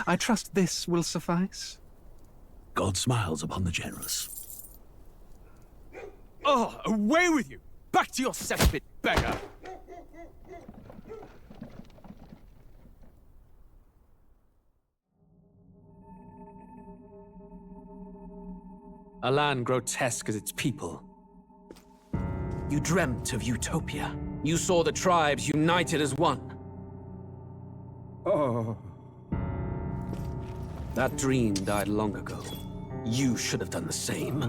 I trust this will suffice. God smiles upon the generous. Oh, away with you! Back to your cesspit, beggar! A land grotesque as its people. You dreamt of utopia. You saw the tribes united as one. Oh. That dream died long ago. You should have done the same.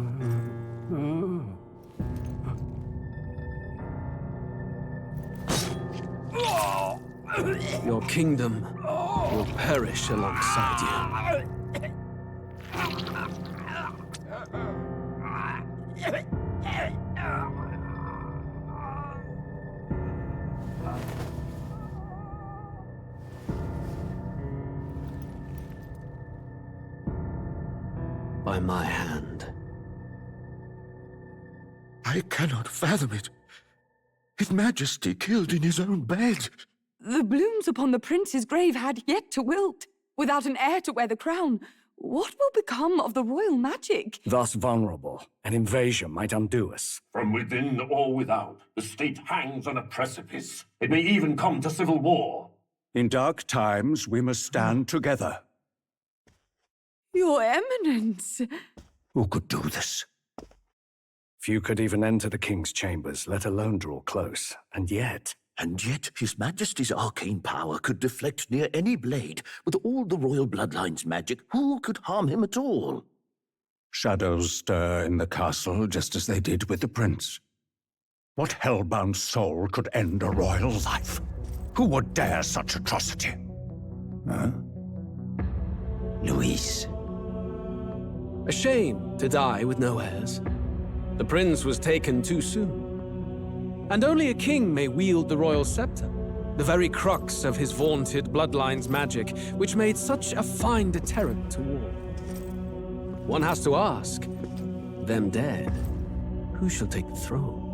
Your kingdom will perish alongside you. By my hand. I cannot fathom it. His Majesty killed in his own bed. The blooms upon the prince's grave had yet to wilt. Without an heir to wear the crown, what will become of the royal magic? Thus vulnerable, an invasion might undo us. From within or without, the state hangs on a precipice. It may even come to civil war. In dark times, we must stand together. Your Eminence! Who could do this? Few could even enter the king's chambers, let alone draw close. And yet His Majesty's arcane power could deflect near any blade. With all the royal bloodline's magic, who could harm him at all? shadows stir in the castle just as they did with the prince. What hellbound soul could end a royal life? Who would dare such atrocity? Huh? Luis. A shame to die with no heirs. The prince was taken too soon. And only a king may wield the royal scepter, the very crux of his vaunted bloodline's magic, which made such a fine deterrent to war. One has to ask, them dead, who shall take the throne?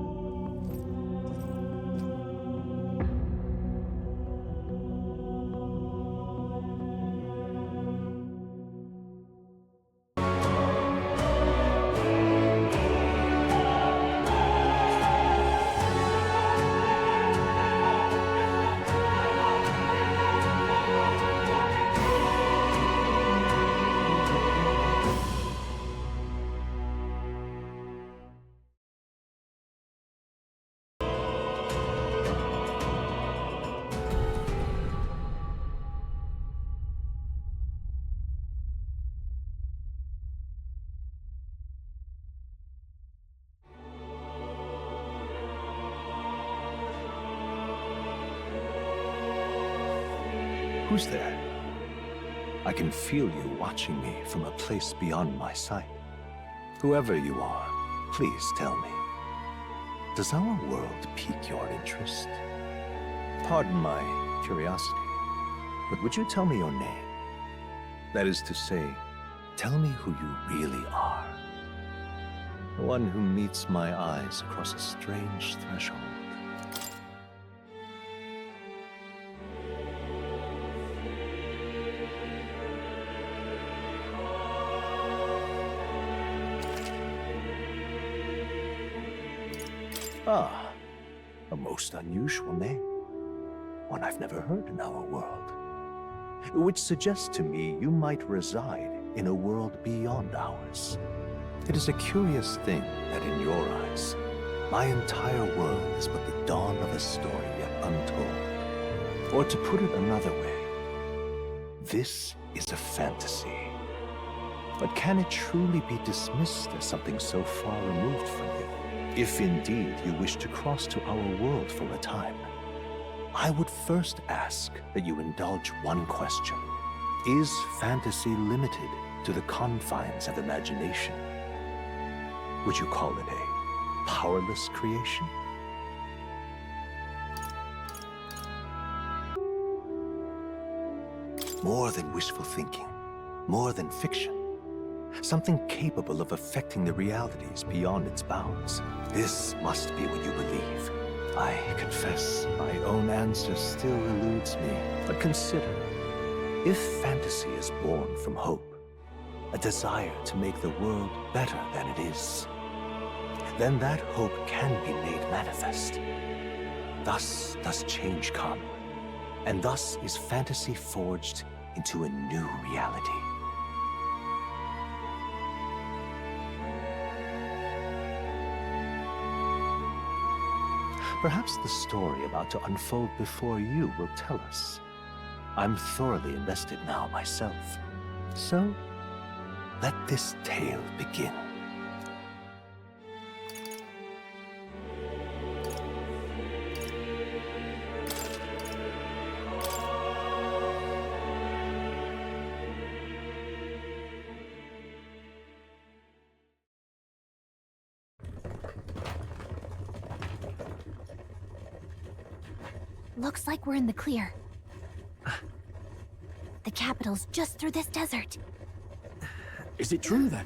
Who's there? I can feel you watching me from a place beyond my sight. Whoever you are, please tell me. Does our world pique your interest? Pardon my curiosity, but would you tell me your name? That is to say, tell me who you really are. The one who meets my eyes across a strange threshold. Ah, a most unusual name. One I've never heard in our world. Which suggests to me you might reside in a world beyond ours. It is a curious thing that in your eyes, my entire world is but the dawn of a story yet untold. Or to put it another way, this is a fantasy. But can it truly be dismissed as something so far removed from you? If indeed you wish to cross to our world for a time, I would first ask that you indulge one question. Is fantasy limited to the confines of imagination? Would you call it a powerless creation? More than wishful thinking, more than fiction. Something capable of affecting the realities beyond its bounds. This must be what you believe. I confess, my own answer still eludes me. But consider, If fantasy is born from hope, a desire to make the world better than it is, then that hope can be made manifest. Thus does change come, and thus is fantasy forged into a new reality. Perhaps the story about to unfold before you will tell us. I'm thoroughly invested now myself. So, let this tale begin. Looks like we're in the clear. The capital's just through this desert. Is it true then?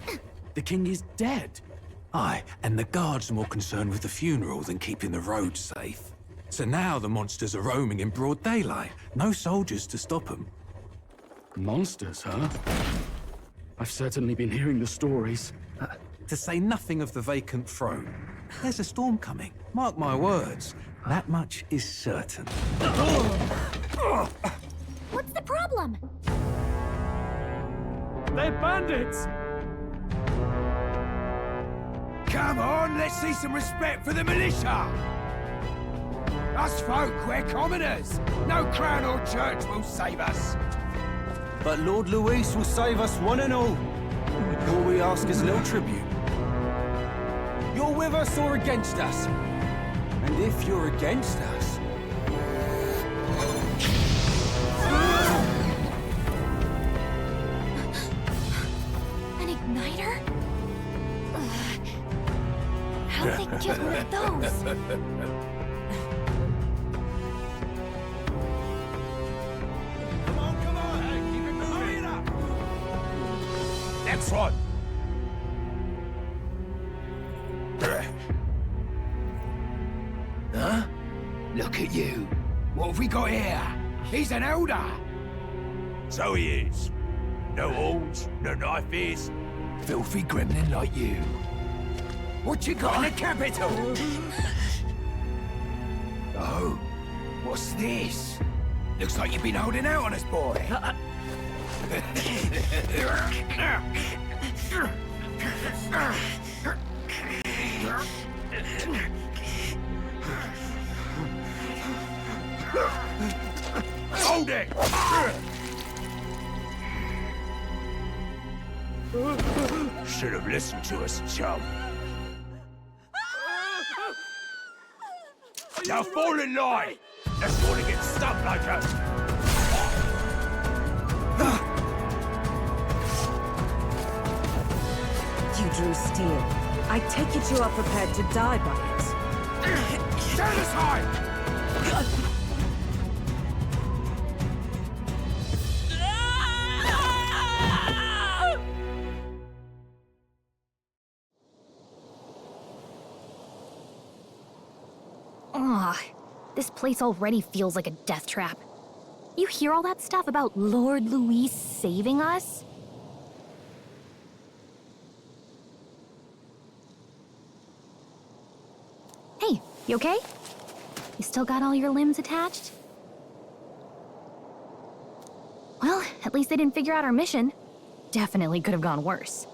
The king is dead? Aye, and the guards are more concerned with the funeral than keeping the roads safe. So now the monsters are roaming in broad daylight. No soldiers to stop them. Monsters, huh? I've certainly been hearing the stories. To say nothing of the vacant throne. There's a storm coming. Mark my words. That much is certain. What's the problem? They're bandits! Come on, let's see some respect for the militia! Us folk, we're commoners. No crown or church will save us. But Lord Luis will save us one and all. All we ask is a little tribute. You're with us or against us? And if you're against us... An igniter? How'd they get one of those? Come on, hey, keep it moving up. Next one. Huh? Look at you. What have we got here? He's an elder. So he is. No horns, no knife is. Filthy gremlin like you. What you got in the capital? Oh, what's this? Looks like you've been holding out on us, boy. Hold it! Should have listened to us, chum. Now fall in line! Let's want to get stuck like us! You drew steel. I take it you are prepared to die by it. Stand aside! Ugh, this place already feels like a death trap. You hear all that stuff about Lord Luis saving us? Hey, you okay? You still got all your limbs attached? Well, at least they didn't figure out our mission. Definitely could have gone worse.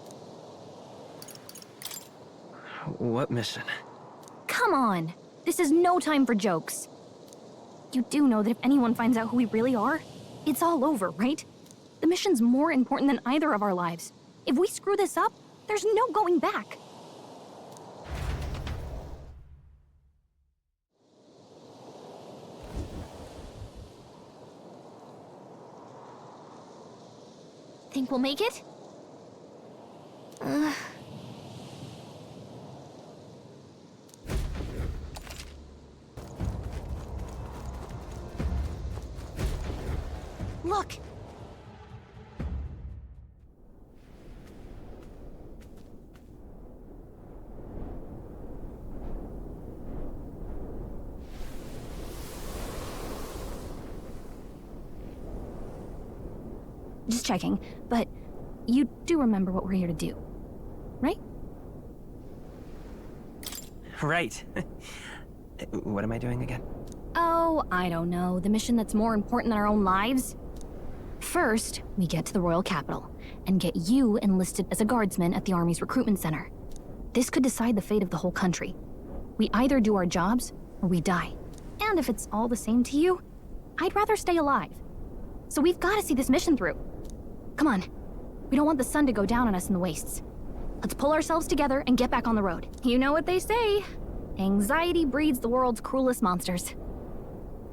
What mission? Come on! This is no time for jokes. You do know that if anyone finds out who we really are, it's all over, right? The mission's more important than either of our lives. If we screw this up, there's no going back. Think we'll make it? Look! Just checking, but you do remember what we're here to do, right? Right. What am I doing again? Oh, I don't know. The mission that's more important than our own lives? First, we get to the royal capital and get you enlisted as a guardsman at the army's recruitment center. This could decide the fate of the whole country. We either do our jobs or we die. And if it's all the same to you, I'd rather stay alive. So we've got to see this mission through. Come on. We don't want the sun to go down on us in the wastes. Let's pull ourselves together and get back on the road. You know what they say. Anxiety breeds the world's cruelest monsters.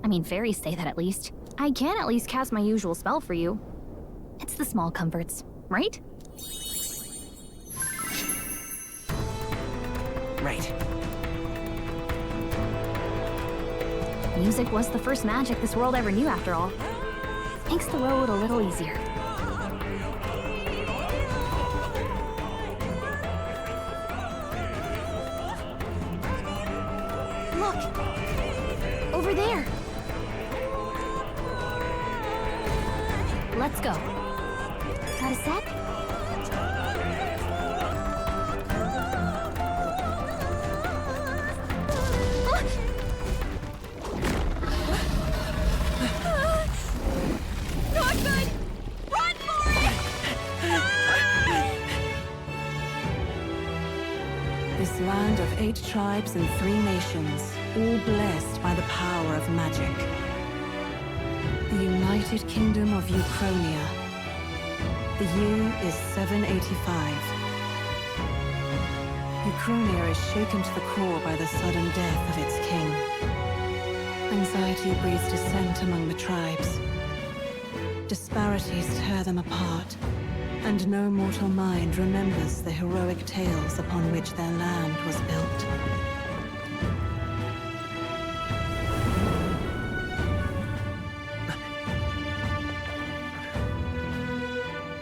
I mean, fairies say that at least. I can at least cast my usual spell for you. It's the small comforts, right? Right. Music was the first magic this world ever knew, after all. Makes the road a little easier. Look! Over there! Let's go. Got a sec? Not good! Run for it! This land of 8 tribes and 3 nations, all blessed by the power of magic. The United Kingdom of Uchronia. The year is 785. Uchronia is shaken to the core by the sudden death of its king. Anxiety breeds dissent among the tribes. Disparities tear them apart, and no mortal mind remembers the heroic tales upon which their land was built.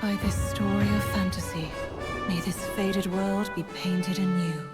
By this story of fantasy, may this faded world be painted anew.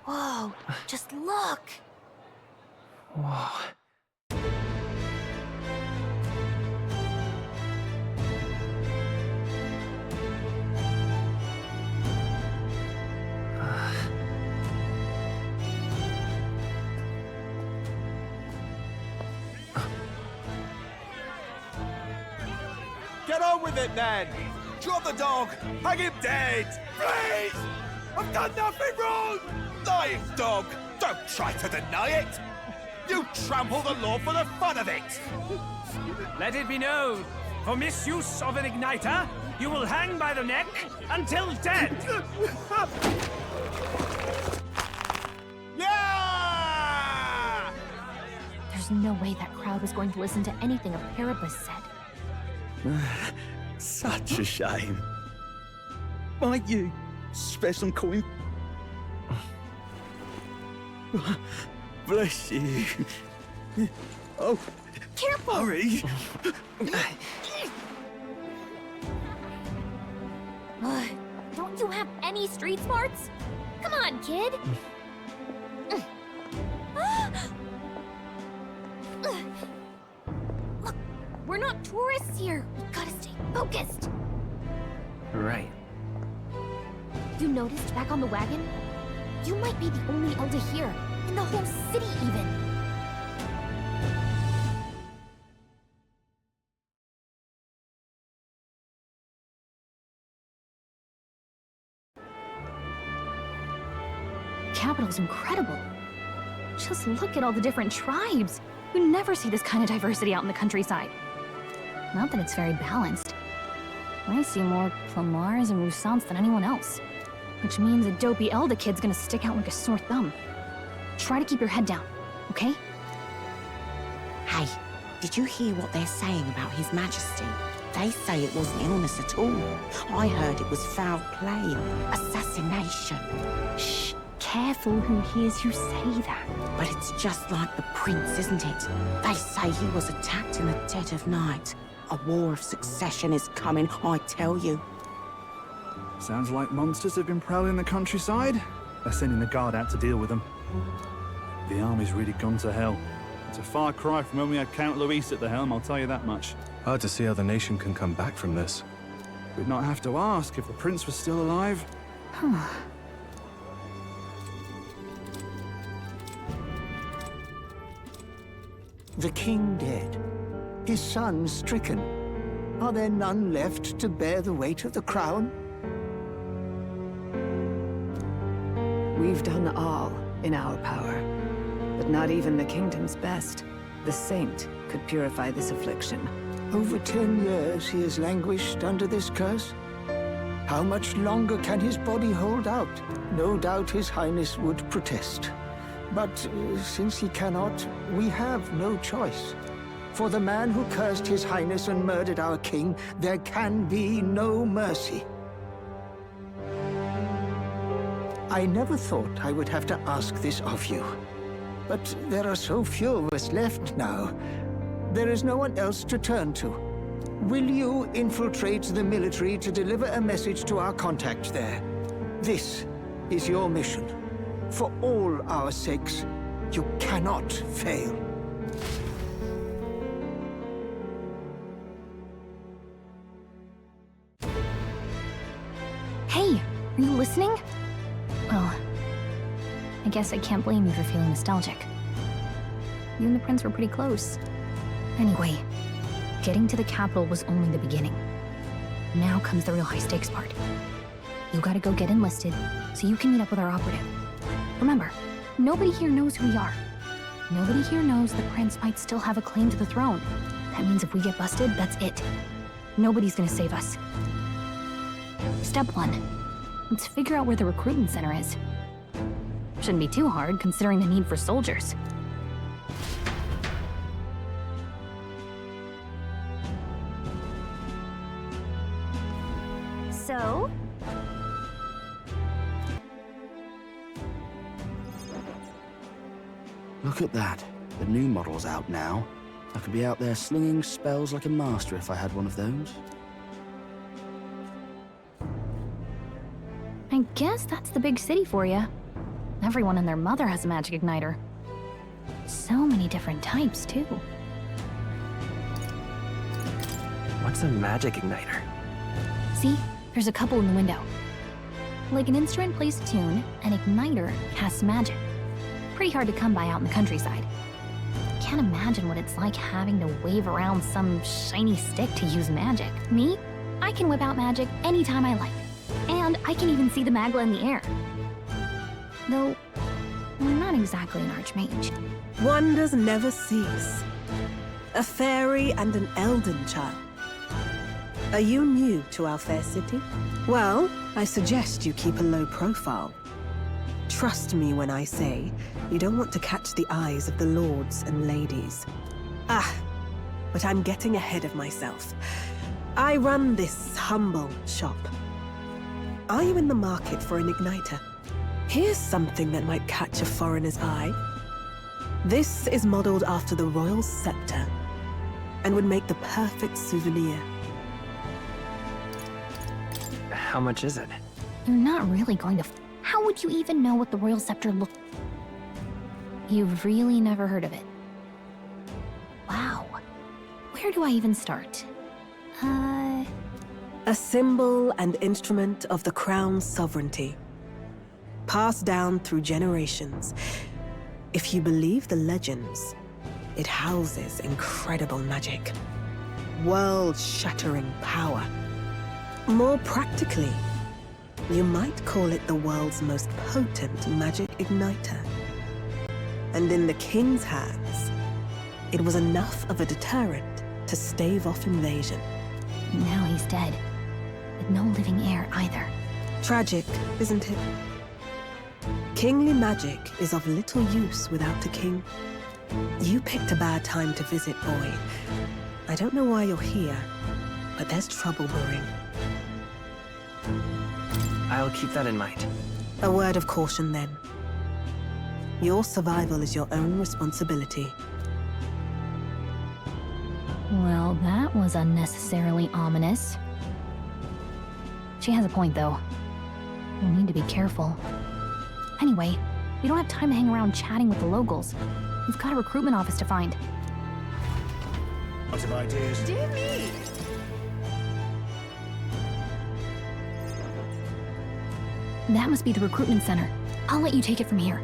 Whoa, just look! Whoa. Get on with it, then! Drop the dog! Hang him dead! Please! I've done nothing wrong! Lying dog! Don't try to deny it! You trample the law for the fun of it! Let it be known, for misuse of an igniter, you will hang by the neck until dead! Yeah! There's no way that crowd was going to listen to anything a Paribus said. Such a shame. Might you spare some coin? Bless you. Oh, careful! Hurry! Don't you have any street smarts? Come on, kid! Look, we're not tourists here. We gotta stay focused. Right. You noticed back on the wagon? You might be the only elder here, in the whole city even. The capital's incredible. Just look at all the different tribes. You never see this kind of diversity out in the countryside. Not that it's very balanced. I see more Plomars and Roussants than anyone else. Which means a dopey Elda kid's gonna stick out like a sore thumb. Try to keep your head down, okay? Hey, did you hear what they're saying about His Majesty? They say it wasn't illness at all. I heard it was foul play, assassination. Shh, careful who hears you say that. But it's just like the prince, isn't it? They say he was attacked in the dead of night. A war of succession is coming, I tell you. Sounds like monsters have been prowling the countryside. They're sending the guard out to deal with them. The army's really gone to hell. It's a far cry from when we had Count Luis at the helm, I'll tell you that much. Hard to see how the nation can come back from this. We'd not have to ask if the prince was still alive. The king dead, his son stricken. Are there none left to bear the weight of the crown? We've done all in our power, but not even the kingdom's best. The saint could purify this affliction. Over 10 years he has languished under this curse. How much longer can his body hold out? No doubt his highness would protest. But since he cannot, we have no choice. For the man who cursed his highness and murdered our king, there can be no mercy. I never thought I would have to ask this of you. But there are so few of us left now. There is no one else to turn to. Will you infiltrate the military to deliver a message to our contact there? This is your mission. For all our sakes, you cannot fail. Hey, are you listening? Well, I guess I can't blame you for feeling nostalgic. You and the prince were pretty close. Anyway, getting to the capital was only the beginning. Now comes the real high-stakes part. You gotta go get enlisted, so you can meet up with our operative. Remember, nobody here knows who we are. Nobody here knows the prince might still have a claim to the throne. That means if we get busted, that's it. Nobody's gonna save us. Step 1. Let's figure out where the recruitment center is. Shouldn't be too hard, considering the need for soldiers. So? Look at that. The new model's out now. I could be out there slinging spells like a master if I had one of those. I guess that's the big city for you. Everyone and their mother has a magic igniter. So many different types, too. What's a magic igniter? See? There's a couple in the window. Like an instrument plays a tune, an igniter casts magic. Pretty hard to come by out in the countryside. Can't imagine what it's like having to wave around some shiny stick to use magic. Me? I can whip out magic anytime I like. And I can even see the magla in the air. Though, I'm not exactly an archmage. Wonders never cease. A fairy and an elden child. Are you new to our fair city? Well, I suggest you keep a low profile. Trust me when I say you don't want to catch the eyes of the lords and ladies. But I'm getting ahead of myself. I run this humble shop. Are you in the market for an igniter? Here's something that might catch a foreigner's eye. This is modeled after the royal scepter and would make the perfect souvenir. How much is it? You're not really going to... How would you even know what the royal scepter looked... You've really never heard of it? Wow. Where do I even start? A symbol and instrument of the crown's sovereignty. Passed down through generations. If you believe the legends, it houses incredible magic. World-shattering power. More practically, you might call it the world's most potent magic igniter. And in the king's hands, it was enough of a deterrent to stave off invasion. Now he's dead. With no living heir either. Tragic, isn't it? Kingly magic is of little use without a king. You picked a bad time to visit, boy. I don't know why you're here, but there's trouble brewing. I'll keep that in mind. A word of caution, then. Your survival is your own responsibility. Well, that was unnecessarily ominous. She has a point, though. We'll need to be careful. Anyway, we don't have time to hang around chatting with the locals. We've got a recruitment office to find. Lots of ideas. Dear me! That must be the recruitment center. I'll let you take it from here.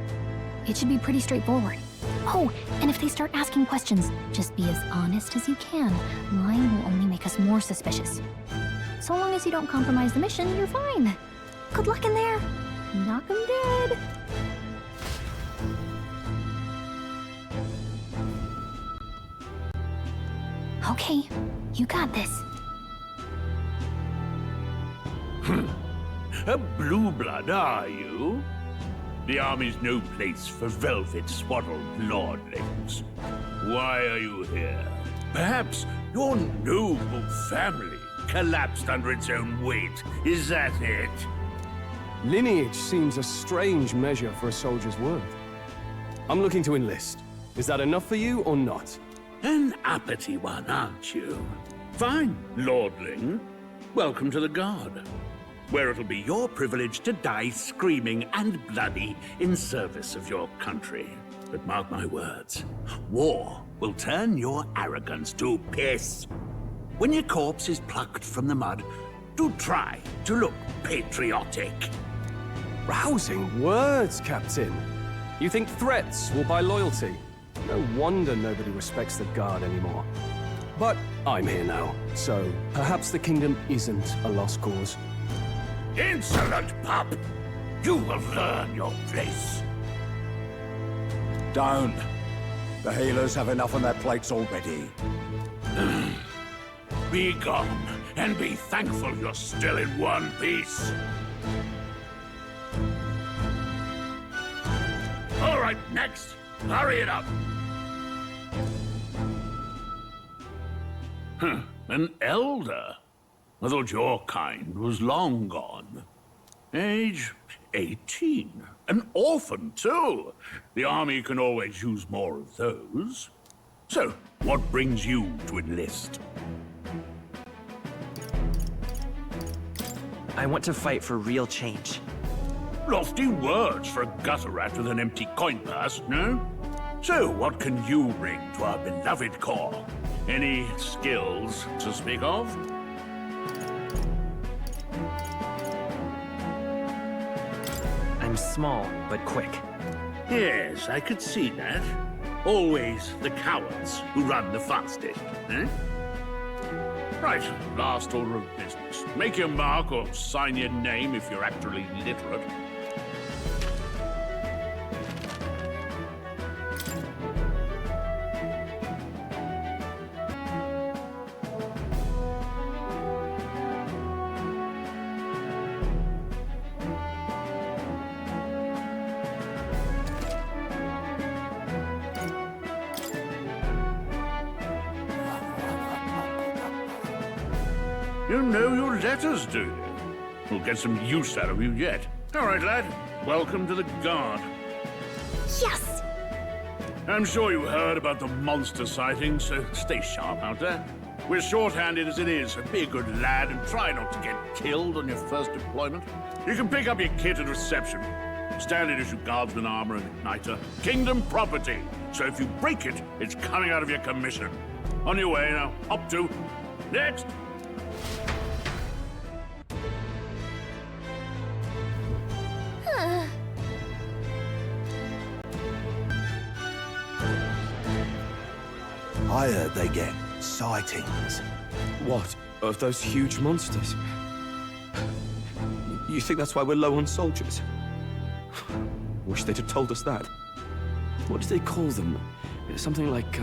It should be pretty straightforward. Oh, and if they start asking questions, just be as honest as you can. Lying will only make us more suspicious. So long as you don't compromise the mission, you're fine. Good luck in there. Knock 'em dead. Okay, you got this. A blue blood, are you? The army's no place for velvet-swaddled lordlings. Why are you here? Perhaps your noble family collapsed under its own weight. Is that it? Lineage seems a strange measure for a soldier's worth. I'm looking to enlist. Is that enough for you or not? An uppity one, aren't you? Fine, lordling. Welcome to the Guard, where it'll be your privilege to die screaming and bloody in service of your country. But mark my words, war will turn your arrogance to piss. When your corpse is plucked from the mud, do try to look patriotic. Rousing words, Captain. You think threats will buy loyalty? No wonder nobody respects the Guard anymore. But I'm here now, so perhaps the kingdom isn't a lost cause. Insolent pup! You will learn your place. Don't. The healers have enough on their plates already. Be gone, and be thankful you're still in one piece. All right, next. Hurry it up. An elder? I thought your kind was long gone. Age 18. An orphan, too. The army can always use more of those. So, what brings you to enlist? I want to fight for real change. Lofty words for a gutter rat with an empty coin purse, no? So, what can you bring to our beloved corps? Any skills to speak of? I'm small, but quick. Yes, I could see that. Always the cowards who run the fastest, eh? Right, last order of business. Make your mark or sign your name if you're actually literate. You know your letters, do you? We'll get some use out of you yet. All right, lad. Welcome to the Guard. Yes! I'm sure you heard about the monster sighting, so stay sharp out there. We're short-handed as it is, so be a good lad and try not to get killed on your first deployment. You can pick up your kit at reception. Standard issue guardsman armor and igniter. Kingdom property. So if you break it, it's coming out of your commission. On your way now. Up to. Next! I heard they get sightings. What? Of those huge monsters? You think that's why we're low on soldiers? Wish they'd have told us that. What do they call them? Something like,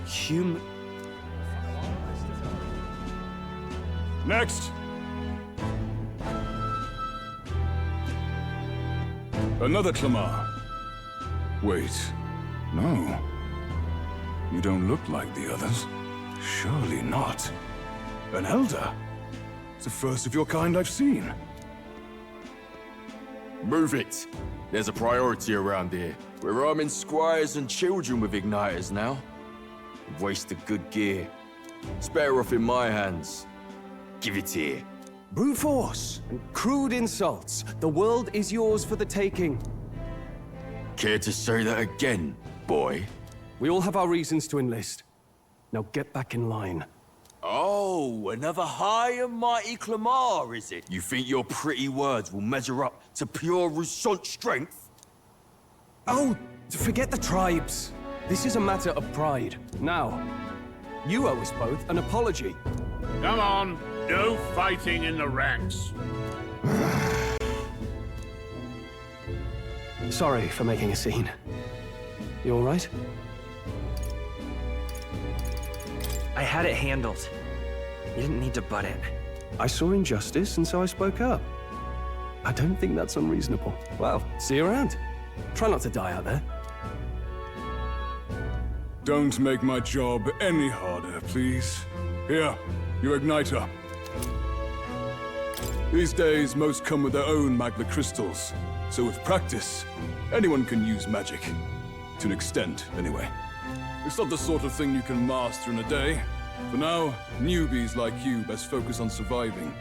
human... Next! Another Clamar. Wait, no. You don't look like the others. Surely not. An elder? It's the first of your kind I've seen. Move it! There's a priority around here. We're arming squires and children with igniters now. Waste of good gear. It's better off in my hands. Give it here. Brute force and crude insults. The world is yours for the taking. Care to say that again, boy? We all have our reasons to enlist. Now get back in line. Oh, another high and mighty Clamar, is it? You think your pretty words will measure up to pure Rousseau strength? Oh, forget the tribes. This is a matter of pride. Now, you owe us both an apology. Come on, no fighting in the ranks. Sorry for making a scene. You all right? I had it handled. You didn't need to butt in. I saw injustice, and so I spoke up. I don't think that's unreasonable. Well, see you around. Try not to die out there. Don't make my job any harder, please. Here, your igniter. These days, most come with their own magna crystals. So with practice, anyone can use magic. To an extent, anyway. It's not the sort of thing you can master in a day. For now, newbies like you best focus on surviving.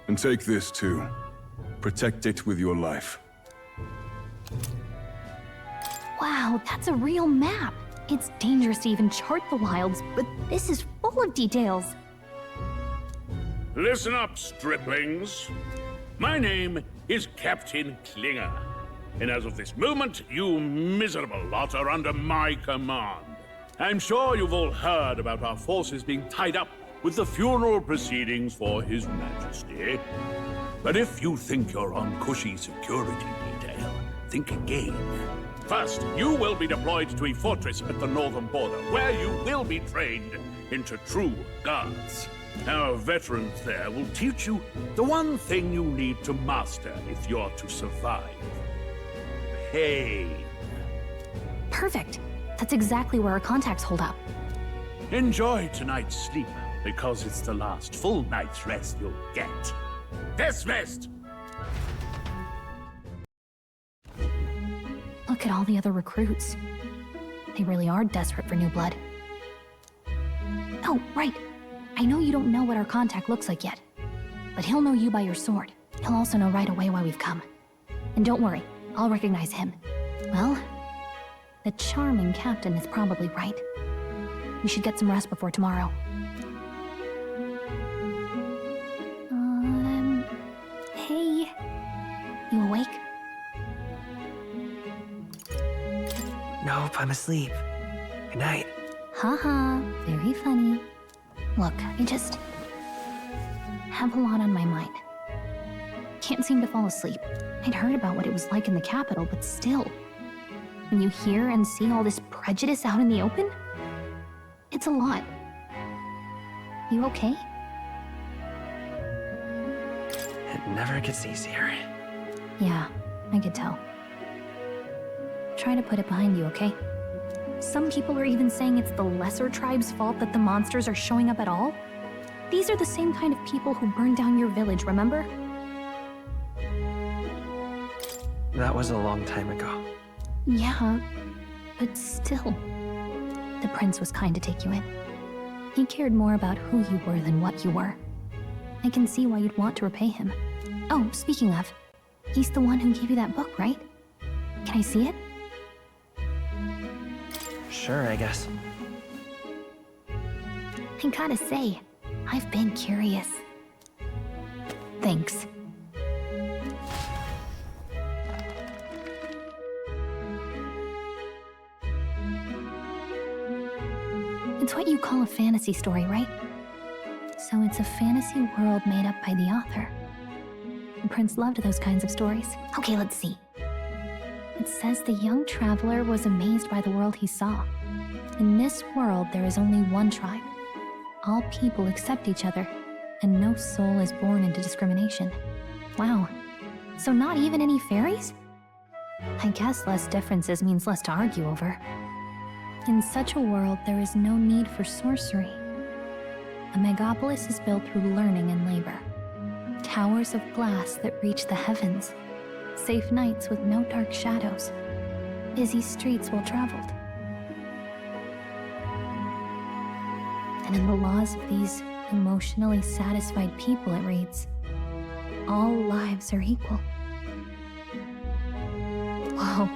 And take this too. Protect it with your life. Wow, that's a real map. It's dangerous to even chart the wilds, but this is full of details. Listen up, striplings. My name is Captain Klinger. And as of this moment, you miserable lot are under my command. I'm sure you've all heard about our forces being tied up with the funeral proceedings for His Majesty. But if you think you're on cushy security detail, think again. First, you will be deployed to a fortress at the northern border, where you will be trained into true guards. Our veterans there will teach you the one thing you need to master if you're to survive. Pain. Perfect. That's exactly where our contacts hold up. Enjoy tonight's sleep, because it's the last full night's rest you'll get. Dismissed! Look at all the other recruits. They really are desperate for new blood. Oh, right. I know you don't know what our contact looks like yet, but he'll know you by your sword. He'll also know right away why we've come. And don't worry, I'll recognize him. Well, the charming captain is probably right. We should get some rest before tomorrow. Hey. You awake? Nope, I'm asleep. Good night. Haha, very funny. Look, I just have a lot on my mind. Can't seem to fall asleep. I'd heard about what it was like in the capital, but still. When you hear and see all this prejudice out in the open, it's a lot. You okay? It never gets easier. Yeah, I could tell. Try to put it behind you, okay? Some people are even saying it's the lesser tribe's fault that the monsters are showing up at all. These are the same kind of people who burned down your village, remember? That was a long time ago. Yeah, but still. The prince was kind to take you in. He cared more about who you were than what you were. I can see why you'd want to repay him. Oh, speaking of, he's the one who gave you that book, right? Can I see it? Sure, I guess. I gotta say, I've been curious. Thanks. It's what you call a fantasy story, right? So it's a fantasy world made up by the author. The prince loved those kinds of stories. Okay, let's see. It says the young traveler was amazed by the world he saw. In this world, there is only one tribe. All people accept each other, and no soul is born into discrimination. Wow. So not even any fairies? I guess less differences means less to argue over. In such a world, there is no need for sorcery. A megapolis is built through learning and labor. Towers of glass that reach the heavens. Safe nights with no dark shadows. Busy streets well traveled. And in the laws of these emotionally satisfied people, it reads, all lives are equal. Whoa.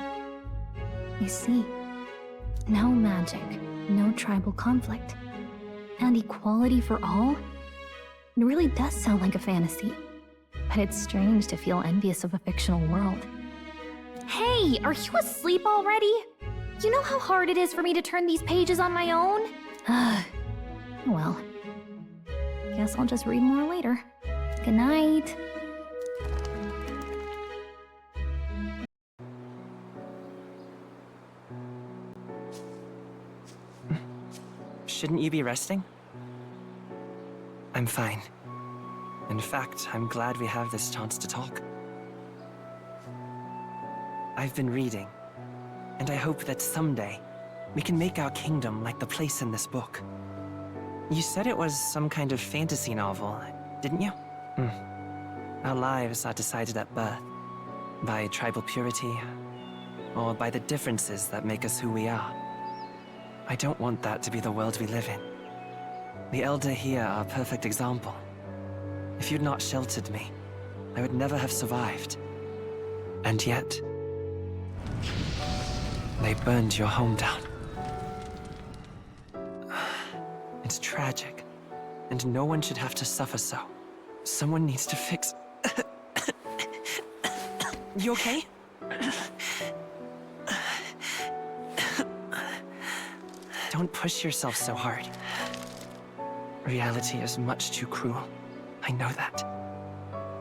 You see, no magic, no tribal conflict, and equality for all? It really does sound like a fantasy, but it's strange to feel envious of a fictional world. Hey, are you asleep already? You know how hard it is for me to turn these pages on my own? Well, guess I'll just read more later. Good night. Shouldn't you be resting? I'm fine. In fact, I'm glad we have this chance to talk. I've been reading, and I hope that someday we can make our kingdom like the place in this book. You said it was some kind of fantasy novel, didn't you? Our lives are decided at birth, by tribal purity, or by the differences that make us who we are. I don't want that to be the world we live in. The Elder here are a perfect example. If you'd not sheltered me, I would never have survived. And yet, they burned your home down. It's tragic, and no one should have to suffer so. Someone needs to fix... You okay? Don't push yourself so hard. Reality is much too cruel. I know that.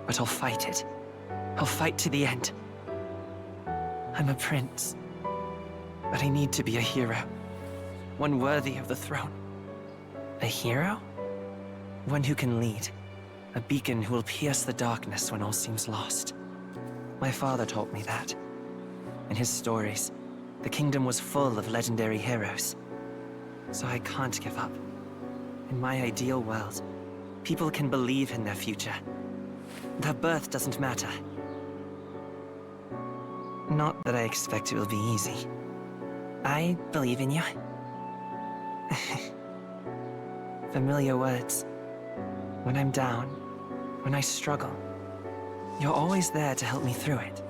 But I'll fight it. I'll fight to the end. I'm a prince. But I need to be a hero. One worthy of the throne. A hero? One who can lead. A beacon who will pierce the darkness when all seems lost. My father taught me that. In his stories, the kingdom was full of legendary heroes. So I can't give up. In my ideal world, people can believe in their future. Their birth doesn't matter. Not that I expect it will be easy. I believe in you. Familiar words. When I'm down, when I struggle, you're always there to help me through it.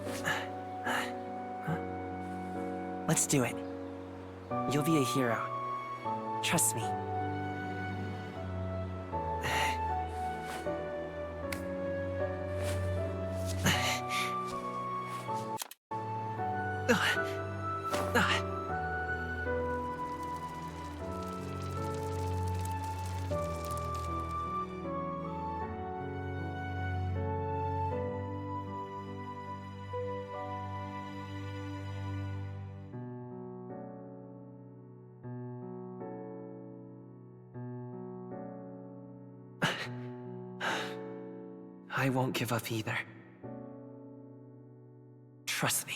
Let's do it. You'll be a hero. Trust me. I won't give up either. Trust me.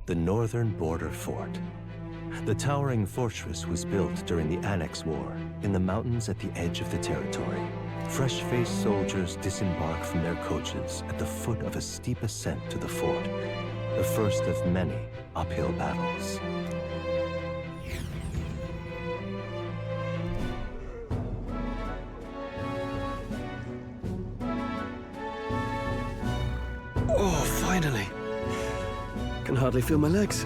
The northern border fort. The towering fortress was built during the Annex War in the mountains at the edge of the territory. Fresh-faced soldiers disembark from their coaches at the foot of a steep ascent to the fort, the first of many uphill battles. Finally. Can hardly feel my legs.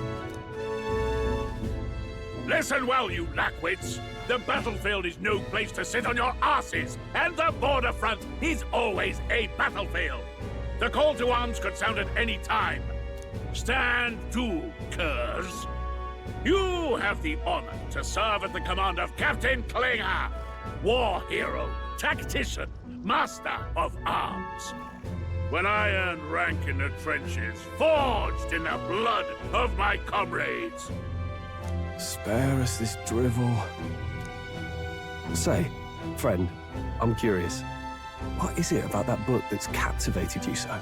Listen well, you lackwits. The battlefield is no place to sit on your asses, and the border front is always a battlefield. The call to arms could sound at any time. Stand to, curs. You have the honor to serve at the command of Captain Klinger, war hero, tactician, master of arms. When I earned rank in the trenches, forged in the blood of my comrades. Spare us this drivel. Say, friend, I'm curious. What is it about that book that's captivated you so?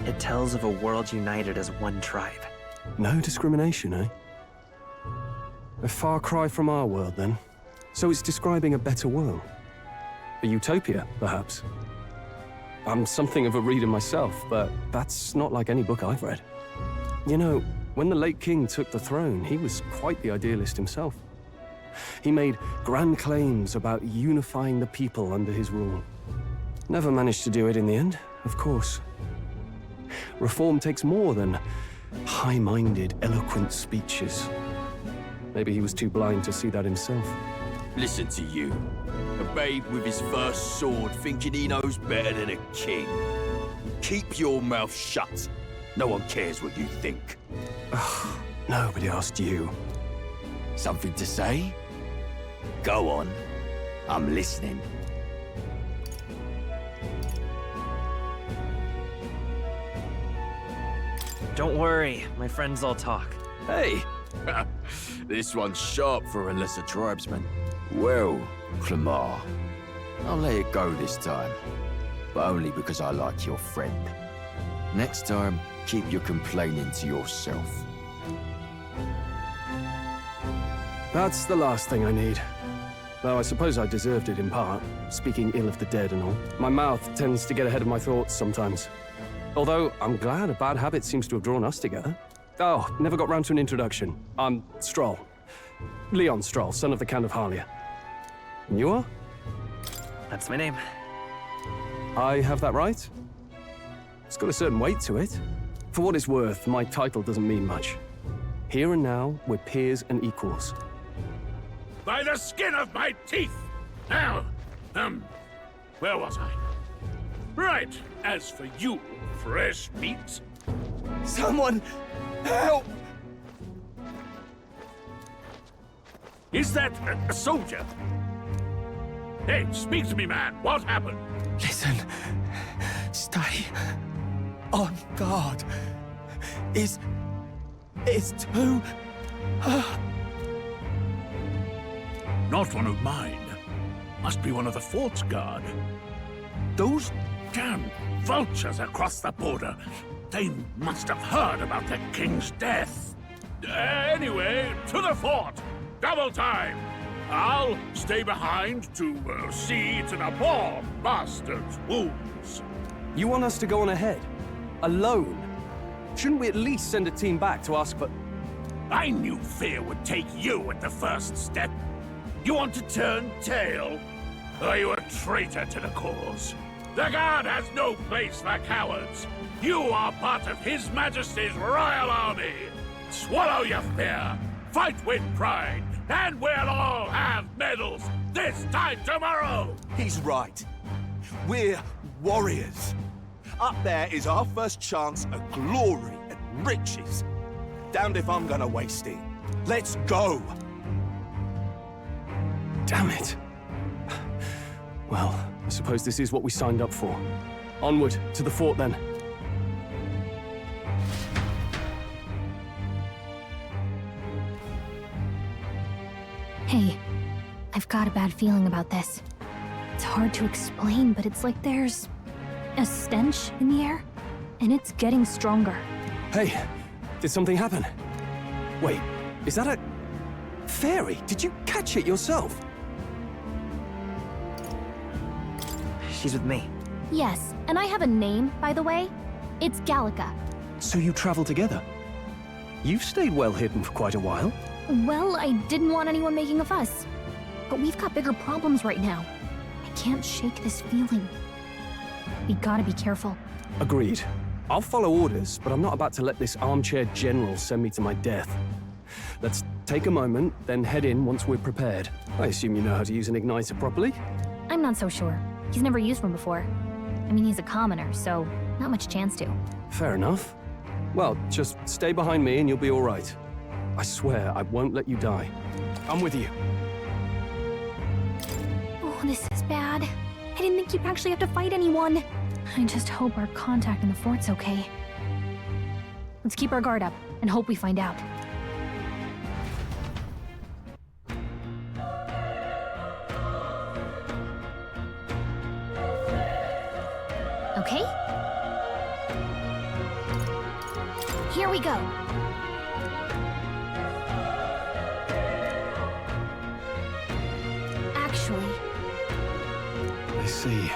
It tells of a world united as one tribe. No discrimination, eh? A far cry from our world, then. So it's describing a better world. A utopia, perhaps. I'm something of a reader myself, but that's not like any book I've read. You know, when the late king took the throne, he was quite the idealist himself. He made grand claims about unifying the people under his rule. Never managed to do it in the end, of course. Reform takes more than high-minded, eloquent speeches. Maybe he was too blind to see that himself. Listen to you. A babe with his first sword thinking he knows better than a king. Keep your mouth shut. No one cares what you think. Nobody asked you. Something to say? Go on. I'm listening. Don't worry, my friends all talk. Hey! This one's sharp for a lesser tribesman. Well, Clemar, I'll let it go this time. But only because I like your friend. Next time, keep your complaining to yourself. That's the last thing I need. Though I suppose I deserved it in part, speaking ill of the dead and all. My mouth tends to get ahead of my thoughts sometimes. Although, I'm glad a bad habit seems to have drawn us together. Oh, never got round to an introduction. I'm Stroll. Leon Stroll, son of the Count of Harlia. And you are? That's my name. I have that right? It's got a certain weight to it. For what it's worth, my title doesn't mean much. Here and now, we're peers and equals. By the skin of my teeth! Now, where was I? Right, as for you, fresh meat. Someone help! Is that a soldier? Hey, speak to me, man. What happened? Listen. Stay on guard. It's too... Not one of mine. Must be one of the fort's guard. Those damn vultures across the border. They must have heard about the king's death. Anyway, to the fort. Double time. I'll stay behind to see to the poor bastard's wounds. You want us to go on ahead? Alone? Shouldn't we at least send a team back to ask for... I knew fear would take you at the first step. You want to turn tail? Are you a traitor to the cause? The Guard has no place for cowards. You are part of His Majesty's Royal Army. Swallow your fear. Fight with pride. And we'll all have medals this time tomorrow. He's right. We're warriors. Up there is our first chance at glory and riches. Damned if I'm gonna waste it. Let's go! Damn it. Well, I suppose this is what we signed up for. Onward, to the fort then. Hey, I've got a bad feeling about this. It's hard to explain, but it's like there's a stench in the air, and it's getting stronger. Hey, did something happen? Wait, is that a... fairy? Did you catch it yourself? She's with me. Yes, and I have a name, by the way. It's Gallica. So you travel together? You've stayed well hidden for quite a while. Well, I didn't want anyone making a fuss. But we've got bigger problems right now. I can't shake this feeling. We gotta be careful. Agreed. I'll follow orders, but I'm not about to let this armchair general send me to my death. Let's take a moment, then head in once we're prepared. I assume you know how to use an igniter properly? I'm not so sure. He's never used one before. I mean, he's a commoner, so not much chance to. Fair enough. Well, just stay behind me and you'll be all right. I swear I won't let you die. I'm with you. Oh, this is bad. I didn't think you'd actually have to fight anyone. I just hope our contact in the fort's okay. Let's keep our guard up and hope we find out. Okay? Here we go. Actually... I see.